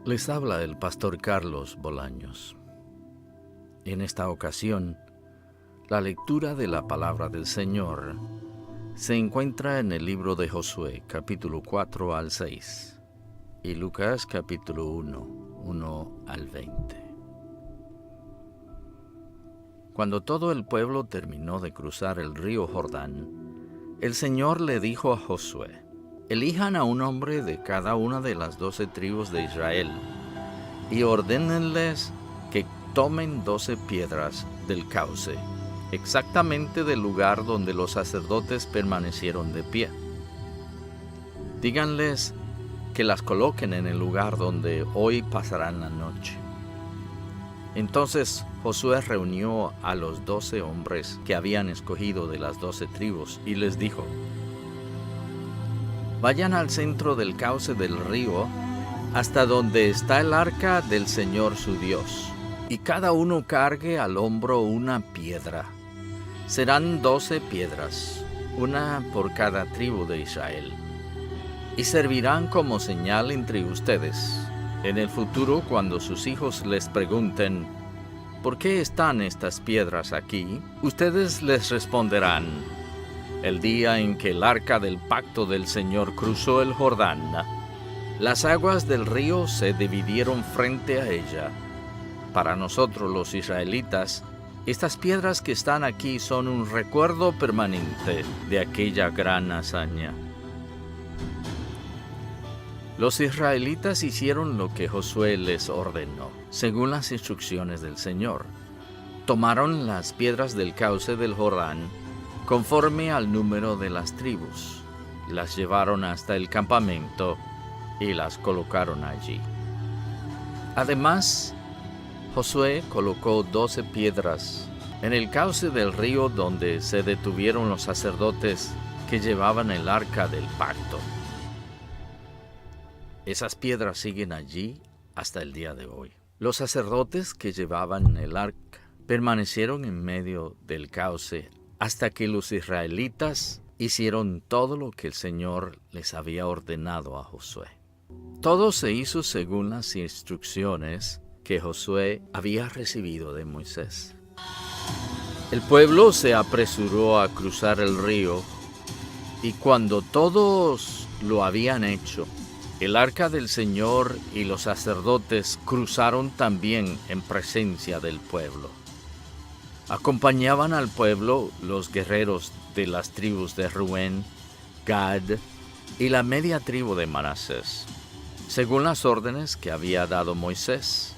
Les habla el pastor Carlos Bolaños. En esta ocasión, la lectura de la palabra del Señor se encuentra en el libro de Josué, capítulo 4 al 6, y Lucas, capítulo 1 al 20. Cuando todo el pueblo terminó de cruzar el río Jordán, el Señor le dijo a Josué: elijan a un hombre de cada una de las 12 tribus de Israel y ordénenles que tomen 12 piedras del cauce, exactamente del lugar donde los sacerdotes permanecieron de pie. Díganles que las coloquen en el lugar donde hoy pasarán la noche. Entonces Josué reunió a los 12 hombres que habían escogido de las 12 tribus y les dijo: vayan al centro del cauce del río hasta donde está el arca del Señor su Dios, y cada uno cargue al hombro una piedra. Serán 12 piedras, una por cada tribu de Israel, y servirán como señal entre ustedes. En el futuro, cuando sus hijos les pregunten: ¿por qué están estas piedras aquí?, ustedes les responderán: el día en que el arca del pacto del Señor cruzó el Jordán, las aguas del río se dividieron frente a ella. Para nosotros los israelitas, estas piedras que están aquí son un recuerdo permanente de aquella gran hazaña. Los israelitas hicieron lo que Josué les ordenó, según las instrucciones del Señor. Tomaron las piedras del cauce del Jordán conforme al número de las tribus, las llevaron hasta el campamento y las colocaron allí. Además, Josué colocó 12 piedras en el cauce del río donde se detuvieron los sacerdotes que llevaban el arca del pacto. Esas piedras siguen allí hasta el día de hoy. Los sacerdotes que llevaban el arca permanecieron en medio del cauce hasta que los israelitas hicieron todo lo que el Señor les había ordenado a Josué. Todo se hizo según las instrucciones que Josué había recibido de Moisés. El pueblo se apresuró a cruzar el río, y cuando todos lo habían hecho, el arca del Señor y los sacerdotes cruzaron también en presencia del pueblo. Acompañaban al pueblo los guerreros de las tribus de Rubén, Gad y la media tribu de Manasés, según las órdenes que había dado Moisés.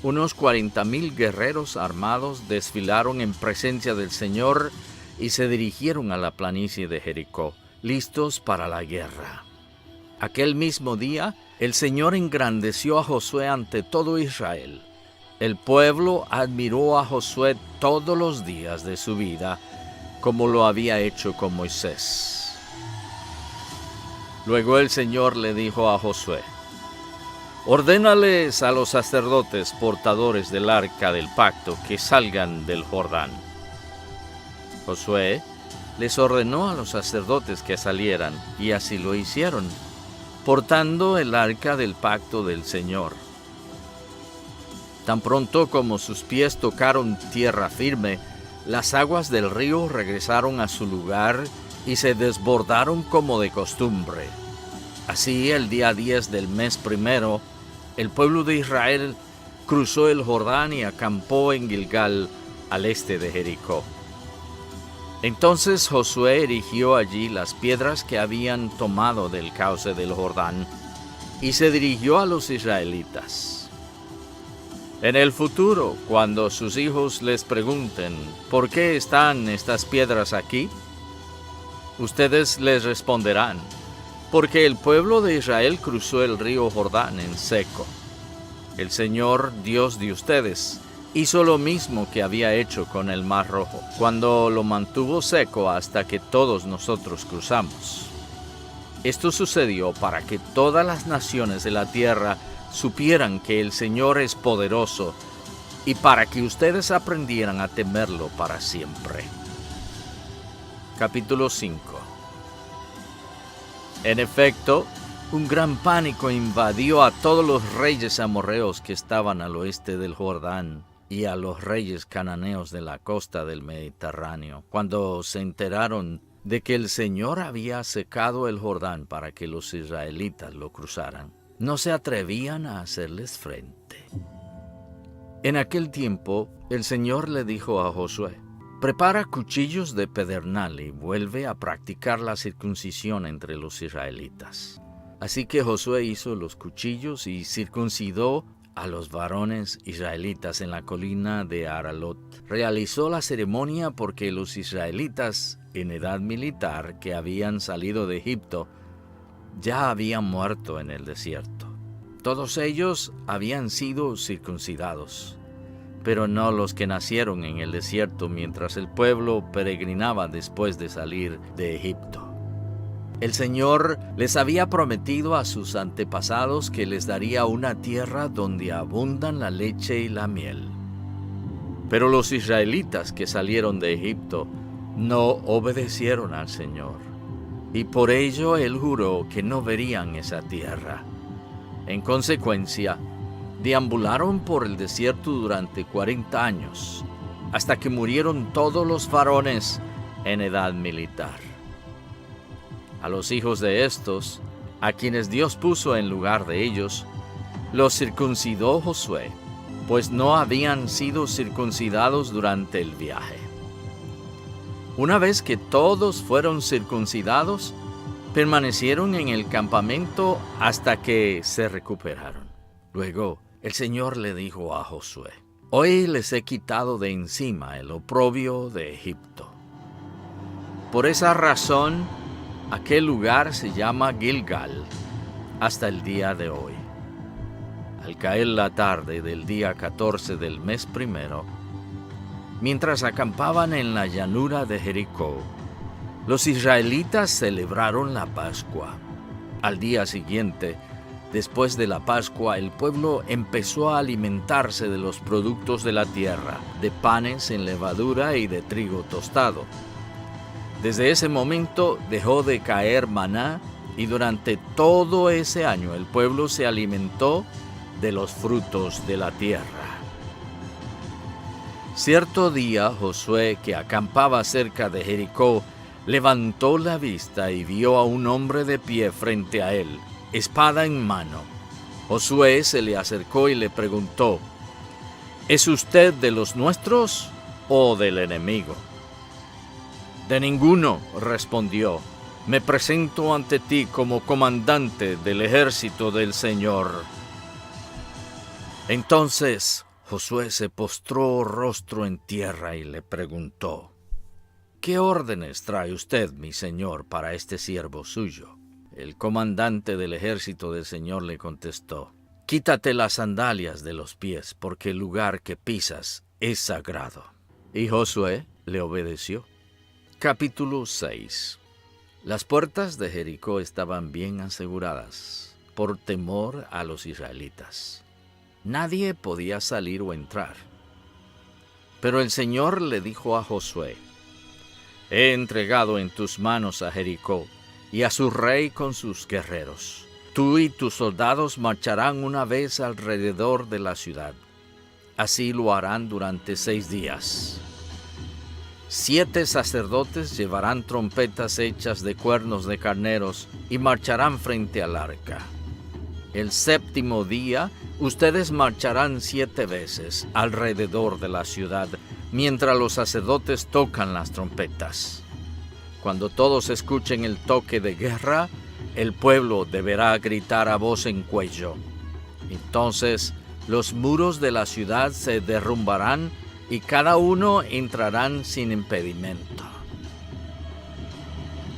Unos 40,000 guerreros armados desfilaron en presencia del Señor y se dirigieron a la planicie de Jericó, listos para la guerra. Aquel mismo día, el Señor engrandeció a Josué ante todo Israel. El pueblo admiró a Josué todos los días de su vida, como lo había hecho con Moisés. Luego el Señor le dijo a Josué: ordénales a los sacerdotes portadores del arca del pacto que salgan del Jordán. Josué les ordenó a los sacerdotes que salieran, y así lo hicieron, portando el arca del pacto del Señor. Tan pronto como sus pies tocaron tierra firme, las aguas del río regresaron a su lugar y se desbordaron como de costumbre. Así, el día 10 del mes primero, el pueblo de Israel cruzó el Jordán y acampó en Gilgal, al este de Jericó. Entonces Josué erigió allí las piedras que habían tomado del cauce del Jordán y se dirigió a los israelitas. En el futuro, cuando sus hijos les pregunten: ¿por qué están estas piedras aquí?, ustedes les responderán: porque el pueblo de Israel cruzó el río Jordán en seco. El Señor, Dios de ustedes, hizo lo mismo que había hecho con el Mar Rojo, cuando lo mantuvo seco hasta que todos nosotros cruzamos. Esto sucedió para que todas las naciones de la tierra supieran que el Señor es poderoso, y para que ustedes aprendieran a temerlo para siempre. Capítulo 5. En efecto, un gran pánico invadió a todos los reyes amorreos que estaban al oeste del Jordán y a los reyes cananeos de la costa del Mediterráneo, cuando se enteraron de que el Señor había secado el Jordán para que los israelitas lo cruzaran. No se atrevían a hacerles frente. En aquel tiempo, el Señor le dijo a Josué: prepara cuchillos de pedernal y vuelve a practicar la circuncisión entre los israelitas. Así que Josué hizo los cuchillos y circuncidó a los varones israelitas en la colina de Aralot. Realizó la ceremonia porque los israelitas en edad militar que habían salido de Egipto ya habían muerto en el desierto. Todos ellos habían sido circuncidados, pero no los que nacieron en el desierto mientras el pueblo peregrinaba después de salir de Egipto. El Señor les había prometido a sus antepasados que les daría una tierra donde abundan la leche y la miel. Pero los israelitas que salieron de Egipto no obedecieron al Señor, y por ello Él juró que no verían esa tierra. En consecuencia, deambularon por el desierto durante 40 años, hasta que murieron todos los varones en edad militar. A los hijos de estos, a quienes Dios puso en lugar de ellos, los circuncidó Josué, pues no habían sido circuncidados durante el viaje. Una vez que todos fueron circuncidados, permanecieron en el campamento hasta que se recuperaron. Luego, el Señor le dijo a Josué: hoy les he quitado de encima el oprobio de Egipto. Por esa razón, aquel lugar se llama Gilgal hasta el día de hoy. Al caer la tarde del día 14 del mes primero, mientras acampaban en la llanura de Jericó, los israelitas celebraron la Pascua. Al día siguiente, después de la Pascua, el pueblo empezó a alimentarse de los productos de la tierra, de panes en levadura y de trigo tostado. Desde ese momento dejó de caer maná y durante todo ese año el pueblo se alimentó de los frutos de la tierra. Cierto día Josué, que acampaba cerca de Jericó, levantó la vista y vio a un hombre de pie frente a él, espada en mano. Josué se le acercó y le preguntó: ¿es usted de los nuestros o del enemigo? De ninguno, respondió. Me presento ante ti como comandante del ejército del Señor. Entonces Josué se postró rostro en tierra y le preguntó: ¿qué órdenes trae usted, mi señor, para este siervo suyo? El comandante del ejército del Señor le contestó: quítate las sandalias de los pies, porque el lugar que pisas es sagrado. Y Josué le obedeció. Capítulo 6. Las puertas de Jericó estaban bien aseguradas, por temor a los israelitas. Nadie podía salir o entrar. Pero el Señor le dijo a Josué: he entregado en tus manos a Jericó y a su rey con sus guerreros. Tú y tus soldados marcharán una vez alrededor de la ciudad. Así lo harán durante 6 días. 7 sacerdotes llevarán trompetas hechas de cuernos de carneros y marcharán frente al arca. El 7º día, ustedes marcharán 7 veces alrededor de la ciudad, mientras los sacerdotes tocan las trompetas. Cuando todos escuchen el toque de guerra, el pueblo deberá gritar a voz en cuello. Entonces, los muros de la ciudad se derrumbarán y cada uno entrarán sin impedimento.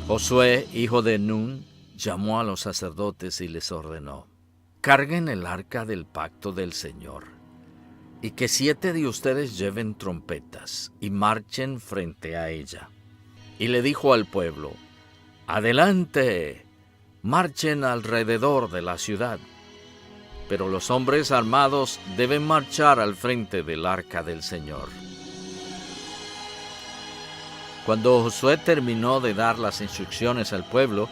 Josué, hijo de Nun, llamó a los sacerdotes y les ordenó: carguen el arca del pacto del Señor, y que 7 de ustedes lleven trompetas y marchen frente a ella. Y le dijo al pueblo: adelante, marchen alrededor de la ciudad. Pero los hombres armados deben marchar al frente del arca del Señor. Cuando Josué terminó de dar las instrucciones al pueblo,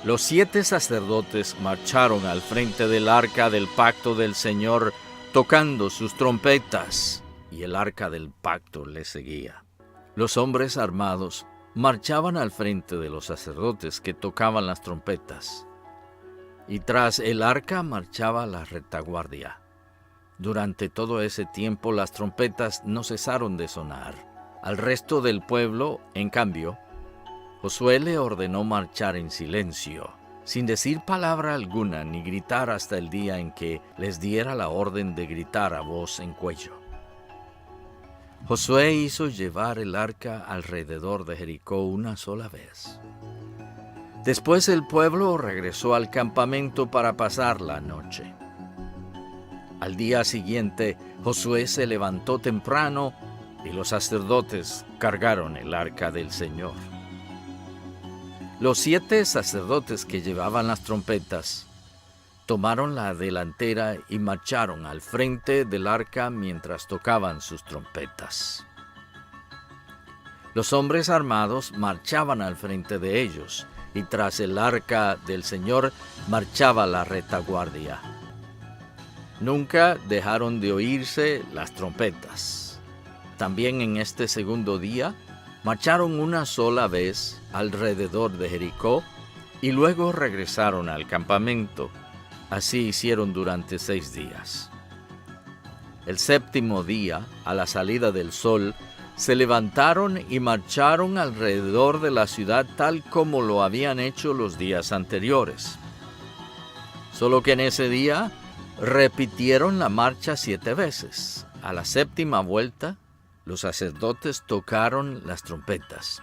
Los 7 sacerdotes marcharon al frente del arca del pacto del Señor, tocando sus trompetas, y el arca del pacto les seguía. Los hombres armados marchaban al frente de los sacerdotes que tocaban las trompetas, y tras el arca marchaba la retaguardia. Durante todo ese tiempo las trompetas no cesaron de sonar. Al resto del pueblo, en cambio, Josué le ordenó marchar en silencio, sin decir palabra alguna ni gritar hasta el día en que les diera la orden de gritar a voz en cuello. Josué hizo llevar el arca alrededor de Jericó una sola vez. Después el pueblo regresó al campamento para pasar la noche. Al día siguiente, Josué se levantó temprano y los sacerdotes cargaron el arca del Señor. Los 7 sacerdotes que llevaban las trompetas tomaron la delantera y marcharon al frente del arca mientras tocaban sus trompetas. Los hombres armados marchaban al frente de ellos, y tras el arca del Señor marchaba la retaguardia. Nunca dejaron de oírse las trompetas. También en este segundo día marcharon una sola vez alrededor de Jericó y luego regresaron al campamento. Así hicieron durante 6 días. El 7º día, a la salida del sol, se levantaron y marcharon alrededor de la ciudad tal como lo habían hecho los días anteriores. Solo que en ese día repitieron la marcha 7 veces. A la 7ª vuelta, los sacerdotes tocaron las trompetas.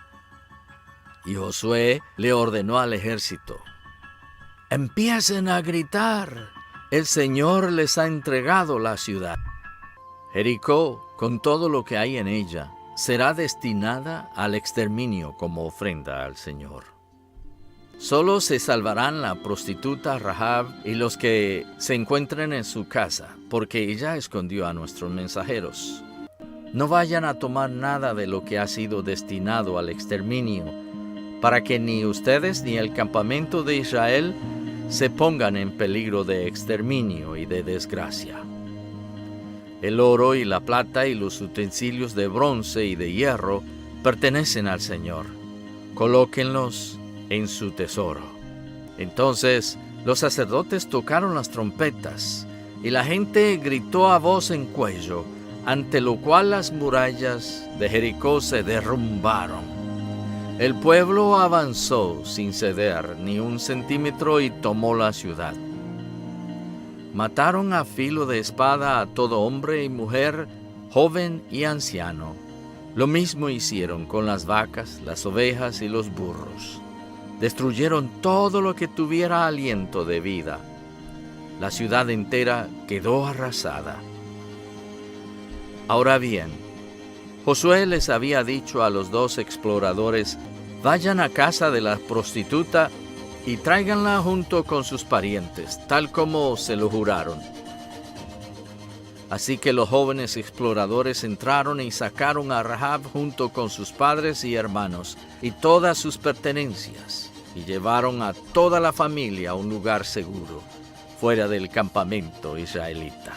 Y Josué le ordenó al ejército: «Empiecen a gritar, el Señor les ha entregado la ciudad». Jericó, con todo lo que hay en ella, será destinada al exterminio como ofrenda al Señor. Solo se salvarán la prostituta Rahab y los que se encuentren en su casa, porque ella escondió a nuestros mensajeros. No vayan a tomar nada de lo que ha sido destinado al exterminio, para que ni ustedes ni el campamento de Israel se pongan en peligro de exterminio y de desgracia. El oro y la plata y los utensilios de bronce y de hierro pertenecen al Señor. Colóquenlos en su tesoro. Entonces los sacerdotes tocaron las trompetas y la gente gritó a voz en cuello, ante lo cual las murallas de Jericó se derrumbaron. El pueblo avanzó sin ceder ni un centímetro y tomó la ciudad. Mataron a filo de espada a todo hombre y mujer, joven y anciano. Lo mismo hicieron con las vacas, las ovejas y los burros. Destruyeron todo lo que tuviera aliento de vida. La ciudad entera quedó arrasada. Ahora bien, Josué les había dicho a los 2 exploradores: vayan a casa de la prostituta y tráiganla junto con sus parientes, tal como se lo juraron. Así que los jóvenes exploradores entraron y sacaron a Rahab junto con sus padres y hermanos y todas sus pertenencias, y llevaron a toda la familia a un lugar seguro, fuera del campamento israelita.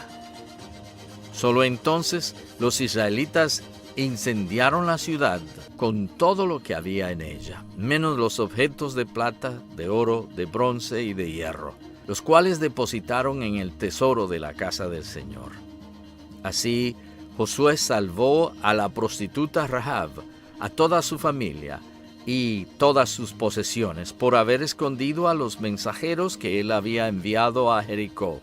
Solo entonces los israelitas incendiaron la ciudad con todo lo que había en ella, menos los objetos de plata, de oro, de bronce y de hierro, los cuales depositaron en el tesoro de la casa del Señor. Así, Josué salvó a la prostituta Rahab, a toda su familia y todas sus posesiones, por haber escondido a los mensajeros que él había enviado a Jericó.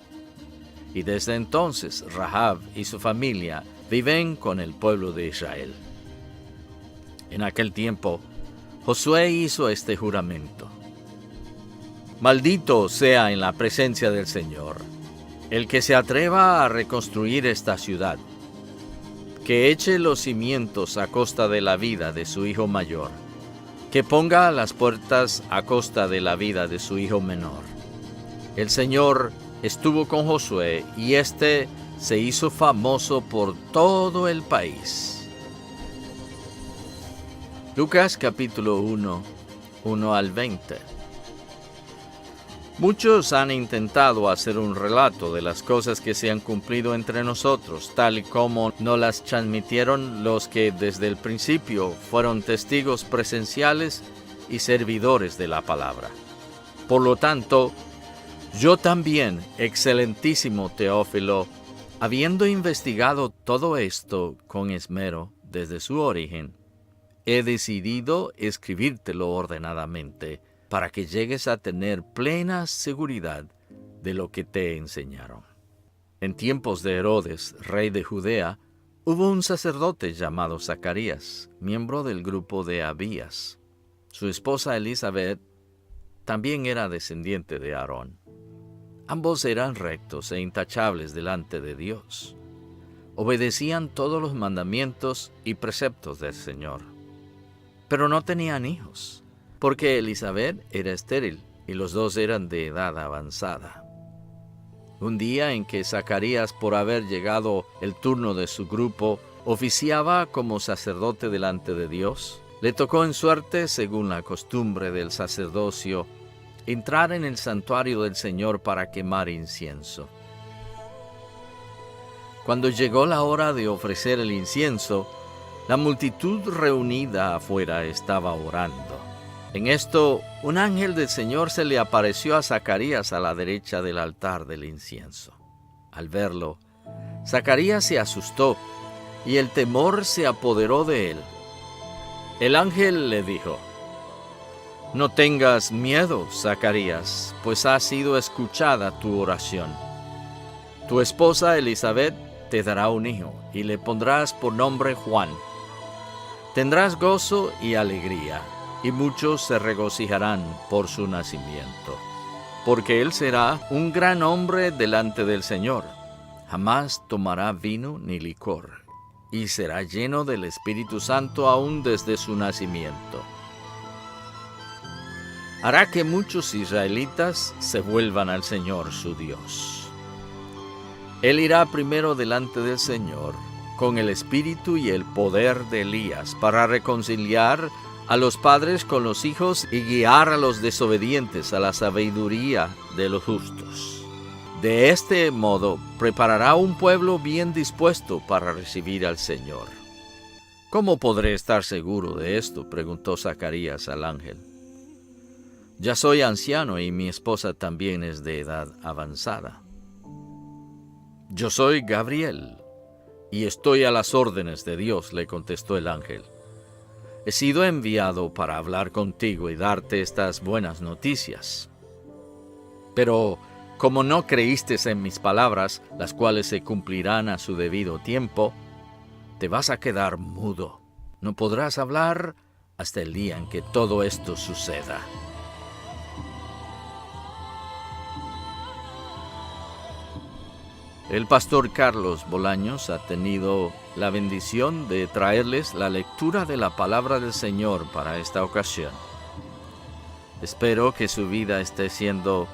Y desde entonces Rahab y su familia viven con el pueblo de Israel. En aquel tiempo, Josué hizo este juramento: maldito sea en la presencia del Señor el que se atreva a reconstruir esta ciudad, que eche los cimientos a costa de la vida de su hijo mayor, que ponga las puertas a costa de la vida de su hijo menor. El Señor estuvo con Josué y éste se hizo famoso por todo el país. Lucas capítulo 1, 1 al 20. Muchos han intentado hacer un relato de las cosas que se han cumplido entre nosotros, tal y como nos las transmitieron los que desde el principio fueron testigos presenciales y servidores de la palabra. Por lo tanto, yo también, excelentísimo Teófilo, habiendo investigado todo esto con esmero desde su origen, he decidido escribírtelo ordenadamente, para que llegues a tener plena seguridad de lo que te enseñaron. En tiempos de Herodes, rey de Judea, hubo un sacerdote llamado Zacarías, miembro del grupo de Abías. Su esposa Elizabeth también era descendiente de Aarón. Ambos eran rectos e intachables delante de Dios. Obedecían todos los mandamientos y preceptos del Señor. Pero no tenían hijos, porque Elizabeth era estéril y los dos eran de edad avanzada. Un día en que Zacarías, por haber llegado el turno de su grupo, oficiaba como sacerdote delante de Dios, le tocó en suerte, según la costumbre del sacerdocio, entrar en el santuario del Señor para quemar incienso. Cuando llegó la hora de ofrecer el incienso, la multitud reunida afuera estaba orando. En esto, un ángel del Señor se le apareció a Zacarías a la derecha del altar del incienso. Al verlo, Zacarías se asustó y el temor se apoderó de él. El ángel le dijo: «No tengas miedo, Zacarías, pues ha sido escuchada tu oración. Tu esposa Elizabeth te dará un hijo y le pondrás por nombre Juan. Tendrás gozo y alegría, y muchos se regocijarán por su nacimiento, porque él será un gran hombre delante del Señor. Jamás tomará vino ni licor, y será lleno del Espíritu Santo aún desde su nacimiento. Hará que muchos israelitas se vuelvan al Señor su Dios. Él irá primero delante del Señor con el espíritu y el poder de Elías para reconciliar a los padres con los hijos y guiar a los desobedientes a la sabiduría de los justos. De este modo preparará un pueblo bien dispuesto para recibir al Señor». «¿Cómo podré estar seguro de esto?», preguntó Zacarías al ángel. «Ya soy anciano y mi esposa también es de edad avanzada». «Yo soy Gabriel y estoy a las órdenes de Dios», le contestó el ángel. «He sido enviado para hablar contigo y darte estas buenas noticias. Pero como no creíste en mis palabras, las cuales se cumplirán a su debido tiempo, te vas a quedar mudo. No podrás hablar hasta el día en que todo esto suceda». El pastor Carlos Bolaños ha tenido la bendición de traerles la lectura de la palabra del Señor para esta ocasión. Espero que su vida esté siendo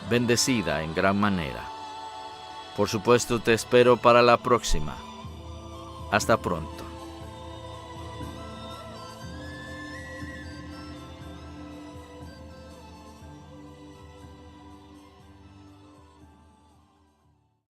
bendecida en gran manera. Por supuesto, te espero para la próxima. Hasta pronto.